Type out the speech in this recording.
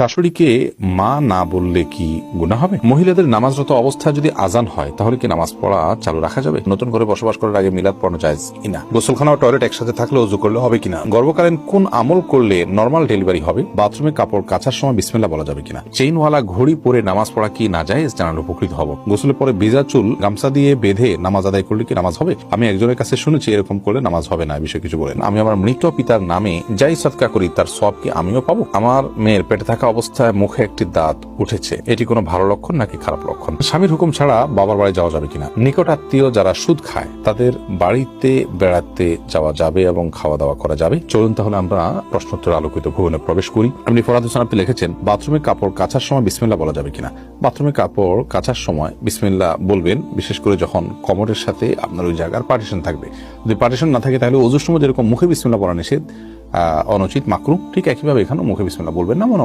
শাশুড়িকে মা না বললে কি গুনাহ হবে? মহিলাদের নামাজরত অবস্থায় যদি আজান হয় তাহলে কি নামাজ পড়া চালু রাখা যাবে? নতুন করে বসবাস করার আগে মিলাদ পড়ানো জায়েজ কিনা? গোসলখানা ও টয়লেট একসাথে থাকলে ওযু করলে হবে কিনা? গর্ভকালীন কোন আমল করলে নরমাল ডেলিভারি হবে? বাথরুমে কাপড় কাচার সময় বিসমিল্লাহ বলা যাবে কিনা? চেইনওয়ালা ঘড়ি পরে নামাজ পড়া কি নাজায়েজ? জানালে উপকৃত হব। গোসলের পরে ভেজা চুল গামছা দিয়ে বেঁধে নামাজ আদায় করলে কি নামাজ হবে? আমি একজনের কাছে শুনেছি এরকম করলে নামাজ হবে না, বিষয়ে কিছু বলেন। আমি আমার মৃত পিতার নামে যাই সদকা করি তার সওয়াব কি আমিও পাবো? আমার মেয়ের পেটে থাকা অবস্থায় মুখে একটি দাঁত উঠেছে, এটি কোনো ভালো লক্ষণ নাকি খারাপ লক্ষণ? স্বামীর হুকুম ছাড়া বাবার বাড়ি যাওয়া যাবে কিনা? নিকট আত্মীয় যারা সুদ খায় তাদের বাড়িতে বেড়াতে যাওয়া যাবে এবং খাওয়া দাওয়া করা যাবে? চলুন তাহলে আমরা প্রশ্নোত্তর আলোকিত ভুবনে প্রবেশ করি। আপনি ফরহাদ হোসেন আপনি লিখেছেন, বাথরুমে কাপড় কাচার সময় বিসমিল্লাহ বলা যাবে কিনা? বাথরুমে কাপড় কাচার সময় বিসমিল্লাহ বলবেন, বিশেষ করে যখন কমরের সাথে আপনার ওই জায়গার পার্টিশন থাকবে। যদি পার্টিশন না থাকে তাহলে ওযুর সময় যেরকম মুখে বিসমিল্লাহ বলা নিষেধ, অনুচিত, মাকরুহ, ঠিক একইভাবে এখানেও মুখে বিসমিল্লাহ বলবেন না, মনে